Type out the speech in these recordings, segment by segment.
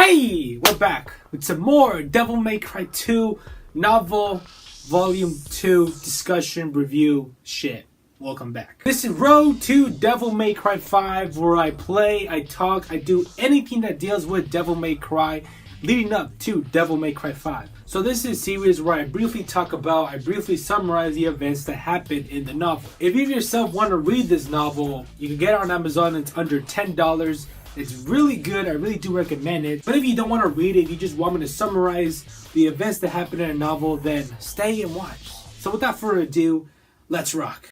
Hey, we're back with some more Devil May Cry 2 novel Volume 2 discussion review shit. Welcome back. This is Road to Devil May Cry 5, where I play, I talk, I do anything that deals with Devil May Cry leading up to Devil May Cry 5. So this is a series where I briefly summarize the events that happened in the novel. If you yourself want to read this novel, you can get it on Amazon. It's under $10. It's really good. I really do recommend it. But if you don't want to read it, you just want me to summarize the events that happened in a novel, then stay and watch. So without further ado, let's rock.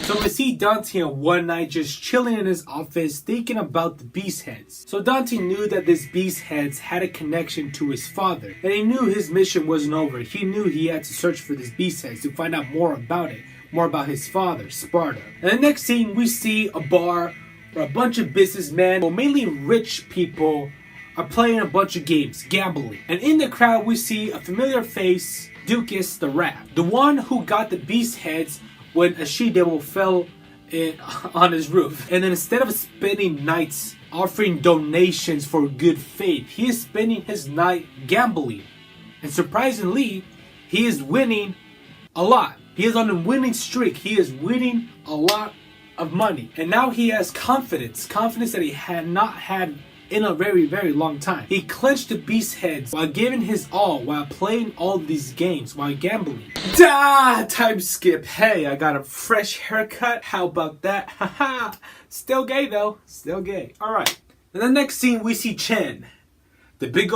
So we see Dante on one night just chilling in his office thinking about the beastheads. So Dante knew that this beastheads had a connection to his father, and he knew his mission wasn't over. He knew he had to search for this beastheads to find out more about it, more about his father, Sparta. And the next scene we see a bar where a bunch of businessmen, well, mainly rich people, are playing a bunch of games, gambling. And in the crowd we see a familiar face, Dukas the rat, the one who got the beastheads when a she-devil fell on his roof. And then instead of spending nights offering donations for good faith, he is spending his night gambling. And surprisingly, he is winning a lot. He is on a winning streak. He is winning a lot of money. And now he has confidence that he had not had in a very, very long time. He clenched the beastheads while giving his all, while playing all these games, while gambling. Time skip. Hey, I got a fresh haircut. How about that? Haha. Still gay though. Still gay. Alright. In the next scene we see Chen. The big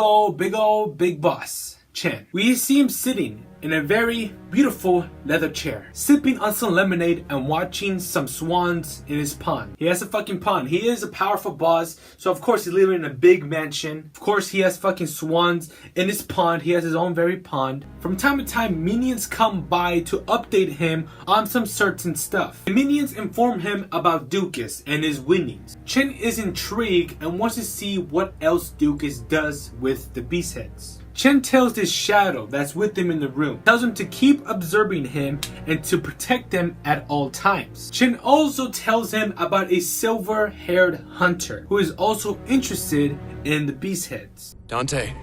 boss. Chen. We see him sitting in a very beautiful leather chair, sipping on some lemonade and watching some swans in his pond. He has a fucking pond. He is a powerful boss, so of course he's living in a big mansion. Of course he has fucking swans in his pond. He has his own very pond. From time to time, minions come by to update him on some certain stuff. The minions inform him about Dukas and his winnings. Chen is intrigued and wants to see what else Dukas does with the beastheads. Chen tells this shadow that's with him in the room, tells him to keep observing him and to protect him at all times. Chen also tells him about a silver-haired hunter who is also interested in the beastheads. Dante.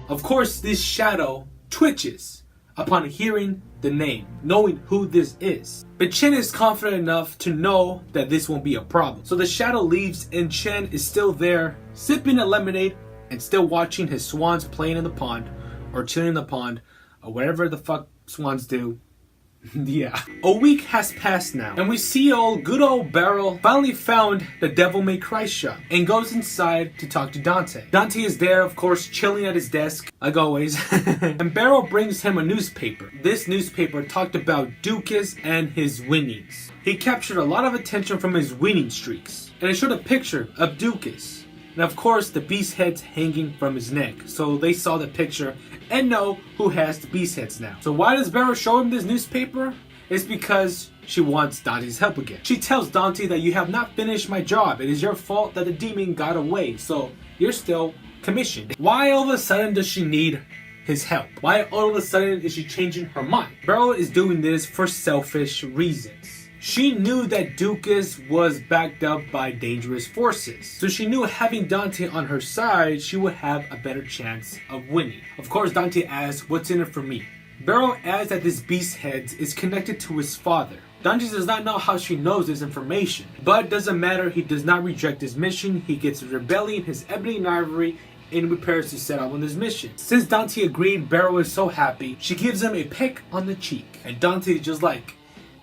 Of course, this shadow twitches upon hearing the name, knowing who this is. But Chen is confident enough to know that this won't be a problem. So the shadow leaves and Chen is still there, sipping a lemonade and still watching his swans playing in the pond, or chilling in the pond, or whatever the fuck swans do. Yeah. A week has passed now, and we see good old Beryl finally found the Devil May Cry shop, and goes inside to talk to Dante. Dante is there, of course, chilling at his desk, like always, and Beryl brings him a newspaper. This newspaper talked about Dukas and his winnings. He captured a lot of attention from his winning streaks, and it showed a picture of Dukas. And of course, the beastheads hanging from his neck. So they saw the picture and know who has the beastheads now. So why does Beryl show him this newspaper? It's because she wants Dante's help again. She tells Dante that you have not finished my job. It is your fault that the demon got away. So you're still commissioned. Why all of a sudden does she need his help? Why all of a sudden is she changing her mind? Beryl is doing this for selfish reasons. She knew that Dukas was backed up by dangerous forces. So she knew having Dante on her side, she would have a better chance of winning. Of course, Dante asks, what's in it for me? Beryl adds that this beasthead is connected to his father. Dante does not know how she knows this information, but it doesn't matter. He does not reject his mission. He gets a rebellion, his ebony and ivory, and prepares to set out on this mission. Since Dante agreed, Beryl is so happy. She gives him a peck on the cheek, and Dante is just like,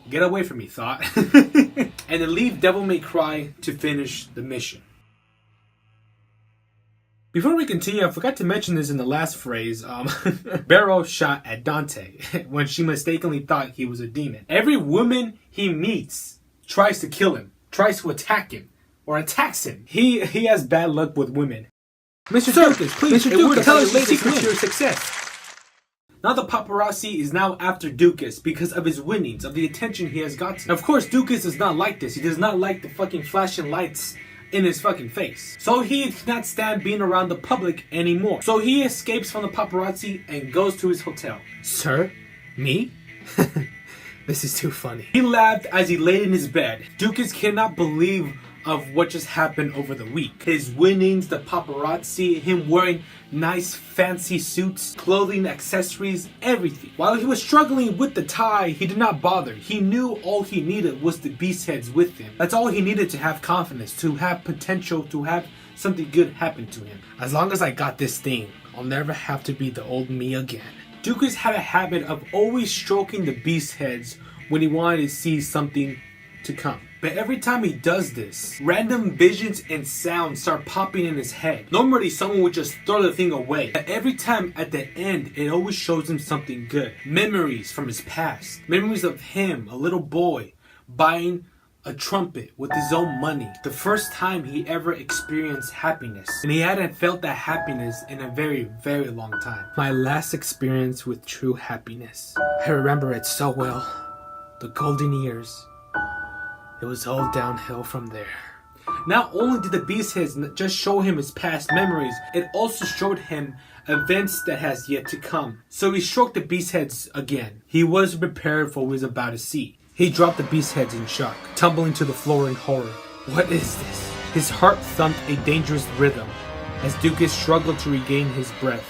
get away from me, thought. And then leave Devil May Cry to finish the mission. Before we continue, I forgot to mention this in the last phrase. Beryl shot at Dante when she mistakenly thought he was a demon. Every woman he meets tries to kill him, tries to attack him, or attacks him. He has bad luck with women. Mr. Dukas, please, Mr. Dukas, tell us the secret to your success. Now the paparazzi is now after Dukas because of his winnings, of the attention he has gotten. Of course, Dukas does not like this. He does not like the fucking flashing lights in his fucking face. So he cannot stand being around the public anymore. So he escapes from the paparazzi and goes to his hotel. Sir? Me? This is too funny. He laughed as he laid in his bed. Dukas cannot believe of what just happened over the week. His winnings, the paparazzi, him wearing nice fancy suits, clothing, accessories, everything. While he was struggling with the tie, he did not bother. He knew all he needed was the beastheads with him. That's all he needed to have confidence, to have potential, to have something good happen to him. As long as I got this thing, I'll never have to be the old me again. Dukas had a habit of always stroking the beastheads when he wanted to see something to come. But every time he does this, random visions and sounds start popping in his head. Normally someone would just throw the thing away. But every time at the end, it always shows him something good. Memories from his past. Memories of him, a little boy, buying a trumpet with his own money. The first time he ever experienced happiness. And he hadn't felt that happiness in a very, very long time. My last experience with true happiness. I remember it so well. The golden years. It was all downhill from there. Not only did the beastheads just show him his past memories, it also showed him events that has yet to come. So he stroked the beastheads again. He was prepared for what he was about to see. He dropped the beastheads in shock, tumbling to the floor in horror. What is this? His heart thumped a dangerous rhythm as Dukas struggled to regain his breath.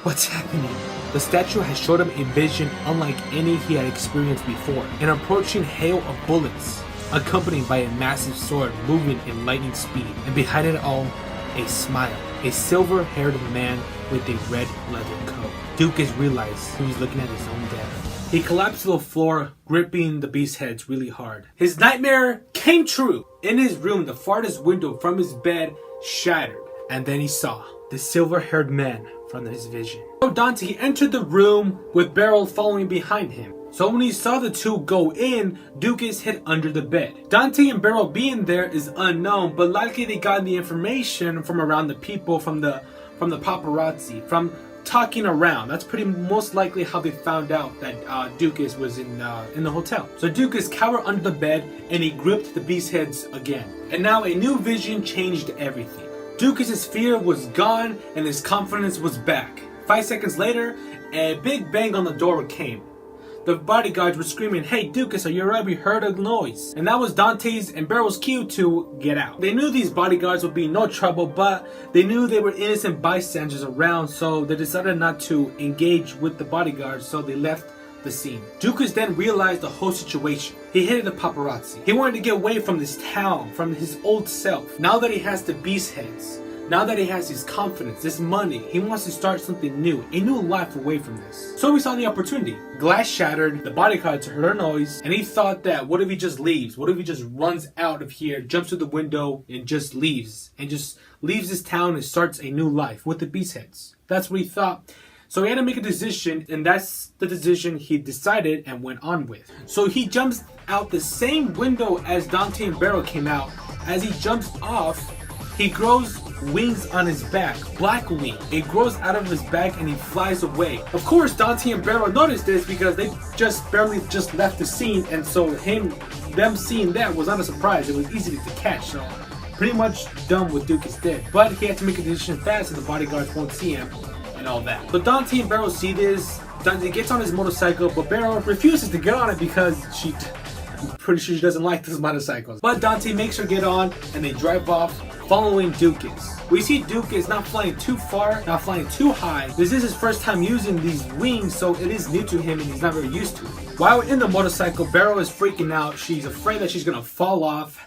What's happening? The statue had showed him a vision unlike any he had experienced before. An approaching hail of bullets, accompanied by a massive sword moving in lightning speed. And behind it all, a smile. A silver-haired man with a red leather coat. Dukas realized he was looking at his own death. He collapsed to the floor, gripping the beastheads really hard. His nightmare came true. In his room, the farthest window from his bed shattered. And then he saw the silver-haired man from his vision. So Dante entered the room with Beryl following behind him. So when he saw the two go in, Dukas hid under the bed. Dante and Beryl being there is unknown, but likely they got the information from around the people, from the paparazzi, from talking around. That's pretty most likely how they found out that Dukas was in the hotel. So Dukas cowered under the bed and he gripped the beastheads again. And now a new vision changed everything. Dukas' fear was gone and his confidence was back. 5 seconds later, a big bang on the door came. The bodyguards were screaming, "Hey Dukas, are you alright? We heard a noise." And that was Dante's and Beryl's cue to get out. They knew these bodyguards would be no trouble, but they knew they were innocent bystanders around, so they decided not to engage with the bodyguards, so they left the scene. Dukas then realized the whole situation. He hated the paparazzi. He wanted to get away from this town, from his old self. Now that he has the beastheads, now that he has his confidence, this money, he wants to start something new, a new life away from this. So he saw the opportunity. Glass shattered, the bodyguards heard a noise, and he thought that what if he just leaves? What if he just runs out of here, jumps through the window, and just leaves this town and starts a new life with the beastheads? That's what he thought. So he had to make a decision, and that's the decision he decided and went on with. So he jumps out the same window as Dante and Beryl came out. As he jumps off, he grows wings on his back, black wing. It grows out of his back and he flies away. Of course, Dante and Beryl noticed this because they just barely left the scene, and so them seeing that was not a surprise. It was easy to catch. So pretty much done what Dukas did. But he had to make a decision fast so the bodyguards won't see him and all that. But Dante and Beryl see this. Dante gets on his motorcycle, but Beryl refuses to get on it because I'm pretty sure she doesn't like those motorcycles. But Dante makes her get on and they drive off following Dukas. We see Dukas not flying too far, not flying too high. This is his first time using these wings, so it is new to him and he's not very used to it. While in the motorcycle, Beryl is freaking out. She's afraid that she's gonna fall off.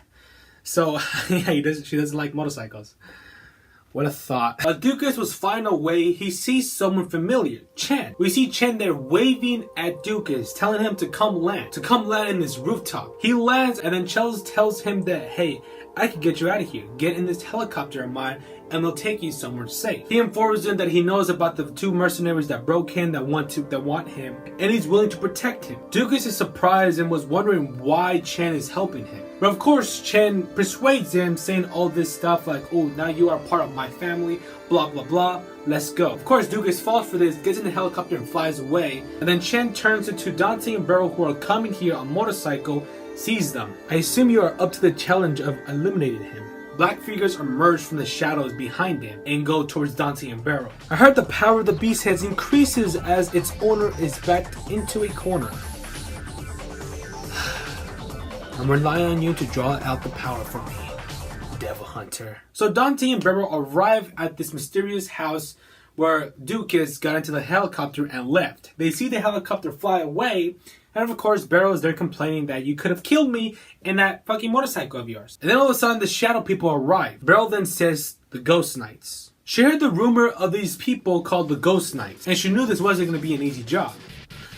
So she doesn't like motorcycles. What a thought. Dukas was flying away. He sees someone familiar, Chen. We see Chen there waving at Dukas, telling him to come land in this rooftop. He lands and then Chen tells him that, hey, I can get you out of here. Get in this helicopter of mine and they'll take you somewhere safe. He informs him that he knows about the two mercenaries that broke in, that want him, and he's willing to protect him. Dukas is surprised and was wondering why Chen is helping him. But of course, Chen persuades him, saying all this stuff like, oh, now you are part of my family, blah, blah, blah, let's go. Of course, Dukas falls for this, gets in the helicopter and flies away. And then Chen turns it to Dante and Beryl, who are coming here on motorcycle, sees them. I assume you are up to the challenge of eliminating him. Black figures emerge from the shadows behind him and go towards Dante and Beryl. I heard the power of the beastheads increases as its owner is backed into a corner. I'm relying on you to draw out the power for me, Devil Hunter. So Dante and Beryl arrive at this mysterious house where Ducas got into the helicopter and left. They see the helicopter fly away, and of course Beryl is there complaining that you could have killed me in that fucking motorcycle of yours. And then all of a sudden the shadow people arrive. Beryl then says the Ghost Knights. She heard the rumor of these people called the Ghost Knights, and she knew this wasn't going to be an easy job.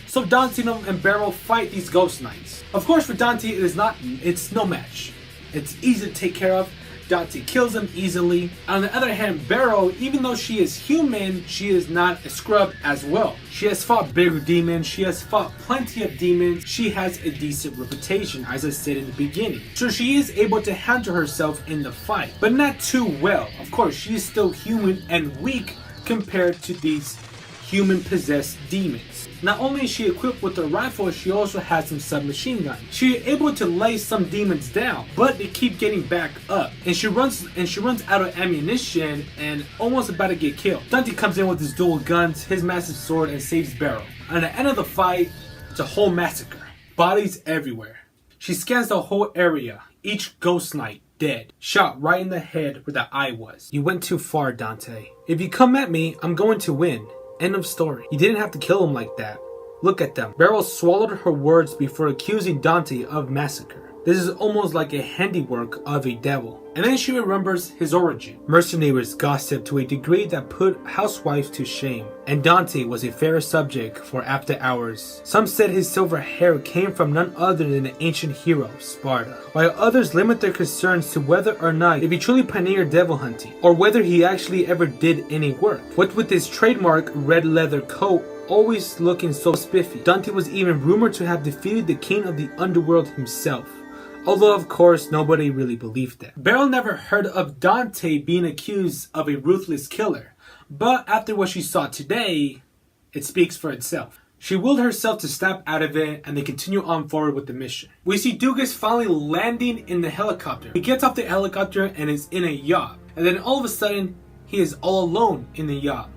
So Dante and Beryl fight these Ghost Knights. Of course for Dante it's no match. It's easy to take care of. Dante kills him easily. On the other hand, Beryl, even though she is human, she is not a scrub as well. She has fought bigger demons, she has fought plenty of demons, she has a decent reputation, as I said in the beginning. So she is able to handle herself in the fight, but not too well. Of course, she is still human and weak compared to these human-possessed demons. Not only is she equipped with a rifle, she also has some submachine gun. She is able to lay some demons down, but they keep getting back up. And she runs out of ammunition and almost about to get killed. Dante comes in with his dual guns, his massive sword, and saves Beryl. At the end of the fight, it's a whole massacre. Bodies everywhere. She scans the whole area. Each Ghost Knight dead. Shot right in the head where the eye was. You went too far, Dante. If you come at me, I'm going to win. End of story. You didn't have to kill him like that. Look at them. Beryl swallowed her words before accusing Dante of massacre. This is almost like a handiwork of a devil. And then she remembers his origin. Mercenaries gossiped to a degree that put housewives to shame. And Dante was a fair subject for after hours. Some said his silver hair came from none other than the ancient hero, Sparta. While others limit their concerns to whether or not if he truly pioneered devil hunting, or whether he actually ever did any work. What with his trademark red leather coat always looking so spiffy, Dante was even rumored to have defeated the king of the underworld himself. Although of course nobody really believed that. Beryl never heard of Dante being accused of a ruthless killer, but after what she saw today, it speaks for itself. She willed herself to snap out of it, and they continue on forward with the mission. We see Dukas finally landing in the helicopter. He gets off the helicopter and is in a yacht, and then all of a sudden he is all alone in the yacht.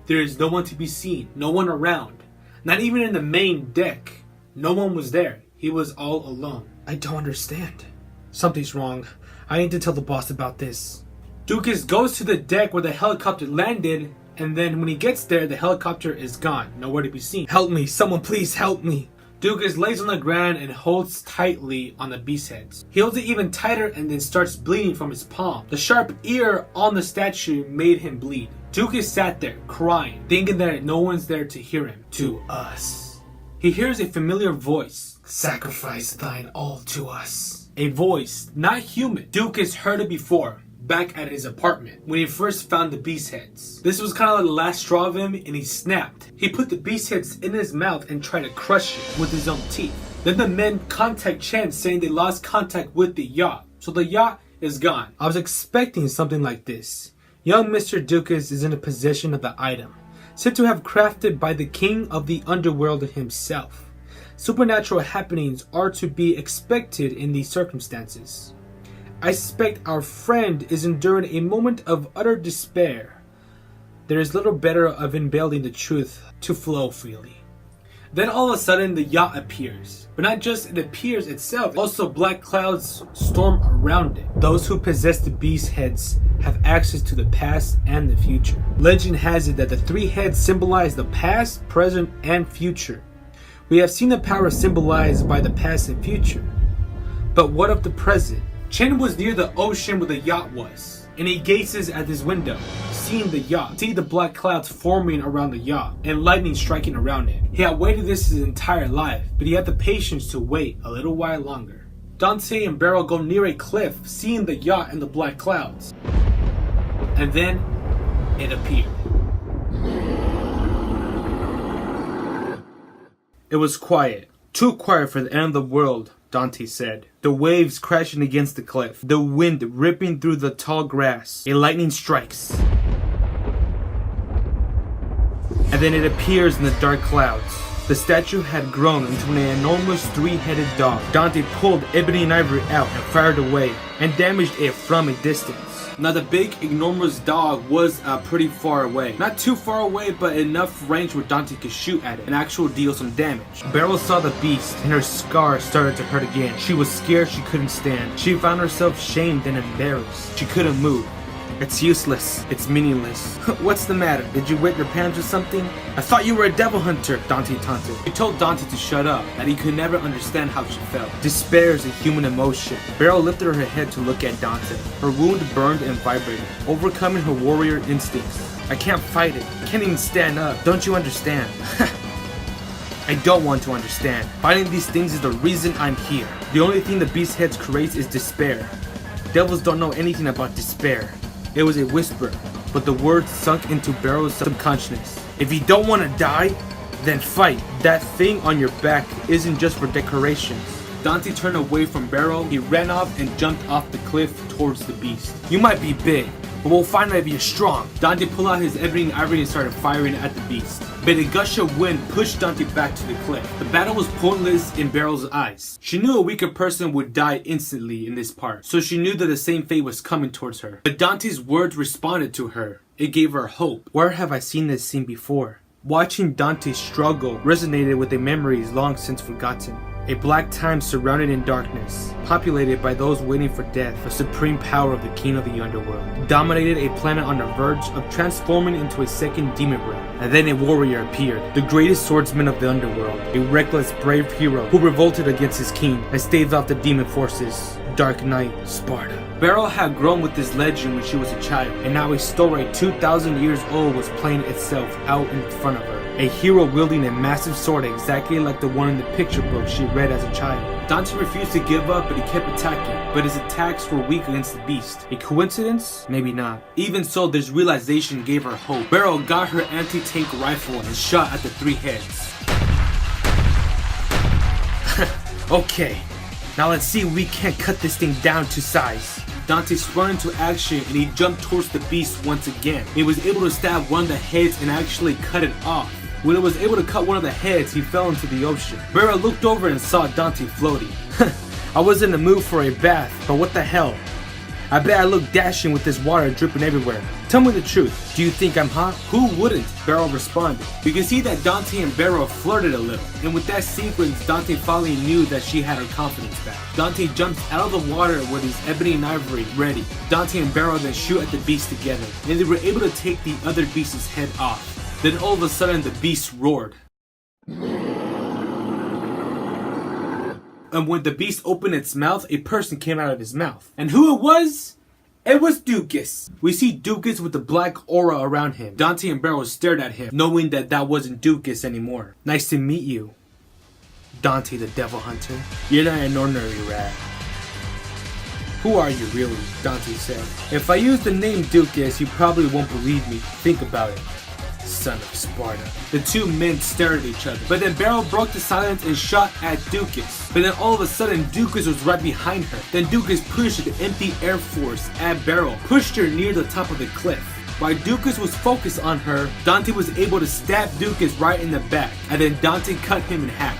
There is no one to be seen, no one around, not even in the main deck. No one was there. He was all alone. I don't understand. Something's wrong. I need to tell the boss about this. Dukas goes to the deck where the helicopter landed, and then when he gets there, the helicopter is gone. Nowhere to be seen. Help me. Someone please help me. Dukas lays on the ground and holds tightly on the beastheads. He holds it even tighter and then starts bleeding from his palm. The sharp ear on the statue made him bleed. Dukas sat there, crying, thinking that no one's there to hear him. To us. He hears a familiar voice. Sacrifice thine all to us. A voice, not human. Dukas heard it before, back at his apartment, when he first found the beastheads. This was kind of like the last straw of him, and he snapped. He put the beastheads in his mouth and tried to crush it with his own teeth. Then the men contact Chen, saying they lost contact with the yacht. So the yacht is gone. I was expecting something like this. Young Mr. Dukas is in the possession of the item, said to have crafted by the king of the underworld himself. Supernatural happenings are to be expected in these circumstances. I suspect our friend is enduring a moment of utter despair. There is little better of unveiling the truth to flow freely. Then all of a sudden the yacht appears. But not just it appears itself, also black clouds storm around it. Those who possess the beast heads have access to the past and the future. Legend has it that the three heads symbolize the past, present, and future. We have seen the power symbolized by the past and future. But what of the present? Chen was near the ocean where the yacht was, and he gazes at his window, seeing the yacht, see the black clouds forming around the yacht, and lightning striking around it. He had waited this his entire life, but he had the patience to wait a little while longer. Dante and Beryl go near a cliff, seeing the yacht and the black clouds. And then, it appeared. It was quiet. Too quiet for the end of the world, Dante said. The waves crashing against the cliff. The wind ripping through the tall grass. A lightning strikes. And then it appears in the dark clouds. The statue had grown into an enormous three-headed dog. Dante pulled Ebony and Ivory out and fired away, and damaged it from a distance. Now the big, enormous dog was pretty far away. Not too far away, but enough range where Dante could shoot at it and actually deal some damage. Beryl saw the beast, and her scar started to hurt again. She was scared she couldn't stand. She found herself shamed and embarrassed. She couldn't move. It's useless. It's meaningless. What's the matter? Did you wet your pants or something? I thought you were a devil hunter, Dante taunted. He told Dante to shut up, that he could never understand how she felt. Despair is a human emotion. Beryl lifted her head to look at Dante. Her wound burned and vibrated, overcoming her warrior instincts. I can't fight it. I can't even stand up. Don't you understand? I don't want to understand. Fighting these things is the reason I'm here. The only thing the beast heads creates is despair. Devils don't know anything about despair. It was a whisper, but the words sunk into Beryl's subconsciousness. If you don't want to die, then fight. That thing on your back isn't just for decorations. Dante turned away from Beryl. He ran off and jumped off the cliff towards the beast. You might be big, but we'll find out if you're strong. Dante pulled out his Ebony and Ivory and started firing at the beast. But a gush of wind pushed Dante back to the cliff. The battle was pointless in Beryl's eyes. She knew a weaker person would die instantly in this part, so she knew that the same fate was coming towards her. But Dante's words responded to her. It gave her hope. Where have I seen this scene before? Watching Dante struggle resonated with a memories long since forgotten. A black time surrounded in darkness, populated by those waiting for death. The supreme power of the king of the underworld dominated a planet on the verge of transforming into a second demon realm. And then a warrior appeared, the greatest swordsman of the underworld, a reckless, brave hero who revolted against his king and staved off the demon forces. Dark Knight, Sparta. Beryl had grown with this legend when she was a child, and now a story 2,000 years old was playing itself out in front of her. A hero wielding a massive sword exactly like the one in the picture book she read as a child. Dante refused to give up, but he kept attacking, but his attacks were weak against the beast. A coincidence? Maybe not. Even so, this realization gave her hope. Beryl got her anti-tank rifle and shot at the three heads. Okay, now let's see if we can't cut this thing down to size. Dante sprung into action and he jumped towards the beast once again. He was able to stab one of the heads and actually cut it off. When he was able to cut one of the heads, he fell into the ocean. Beryl looked over and saw Dante floating. I was in the mood for a bath, but what the hell? I bet I look dashing with this water dripping everywhere. Tell me the truth, do you think I'm hot? Who wouldn't? Beryl responded. You can see that Dante and Beryl flirted a little, and with that sequence, Dante finally knew that she had her confidence back. Dante jumps out of the water with his Ebony and Ivory ready. Dante and Beryl then shoot at the beast together, and they were able to take the other beast's head off. Then all of a sudden the beast roared. And when the beast opened its mouth, a person came out of his mouth. And who it was? It was Ducas. We see Dukas with the black aura around him. Dante and Beryl stared at him, knowing that that wasn't Dukas anymore. Nice to meet you, Dante the Devil Hunter. You're not an ordinary rat. Who are you really? Dante said. If I use the name Dukas, you probably won't believe me. Think about it. Son of Sparta. The two men stared at each other, but then Beryl broke the silence and shot at Dukas. But then all of a sudden, Dukas was right behind her. Then Dukas pushed the empty air force at Beryl, pushed her near the top of the cliff. While Dukas was focused on her, Dante was able to stab Dukas right in the back, and then Dante cut him in half.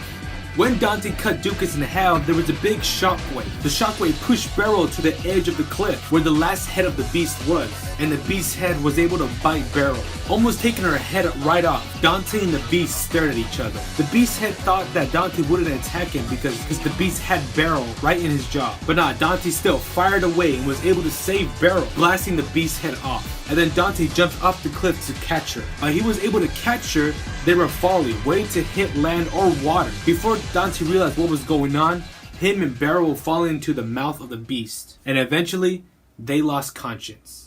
When Dante cut Dukas in half, there was a big shockwave. The shockwave pushed Beryl to the edge of the cliff, where the last head of the beast was, and the beast's head was able to bite Beryl, almost taking her head right off. Dante and the beast stared at each other. The beast's head thought that Dante wouldn't attack him because the beast had Beryl right in his jaw. But nah, Dante still fired away and was able to save Beryl, blasting the beast's head off. And then Dante jumped off the cliff to catch her. While he was able to catch her, they were falling, waiting to hit land or water. Before Dante realized what was going on, him and Beryl were falling into the mouth of the beast. And eventually, they lost conscience.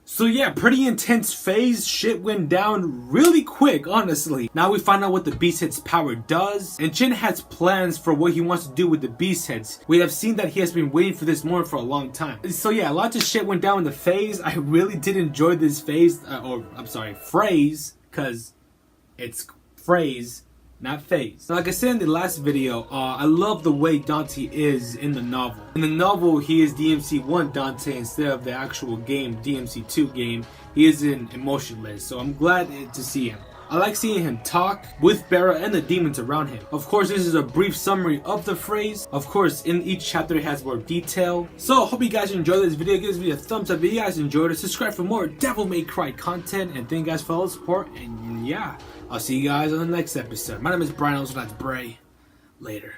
So yeah, pretty intense phase. Shit went down really quick, honestly. Now we find out what the beasthead's power does, and Chen has plans for what he wants to do with the beastheads. We have seen that he has been waiting for this moment for a long time. So yeah, lots of shit went down in the phase. I really did enjoy this phase, phrase, cause it's phrase, not phase. Like I said in the last video, I love the way Dante is in the novel. In the novel, he is DMC1 Dante instead of the actual game, DMC2 game. He is emotionless, so I'm glad to see him. I like seeing him talk with Beryl and the demons around him. Of course, this is a brief summary of the phrase. Of course, in each chapter it has more detail. So, hope you guys enjoyed this video. Give this video a thumbs up if you guys enjoyed it. Subscribe for more Devil May Cry content. And thank you guys for all the support. And yeah, I'll see you guys on the next episode. My name is Brian, also that's Bray. Later.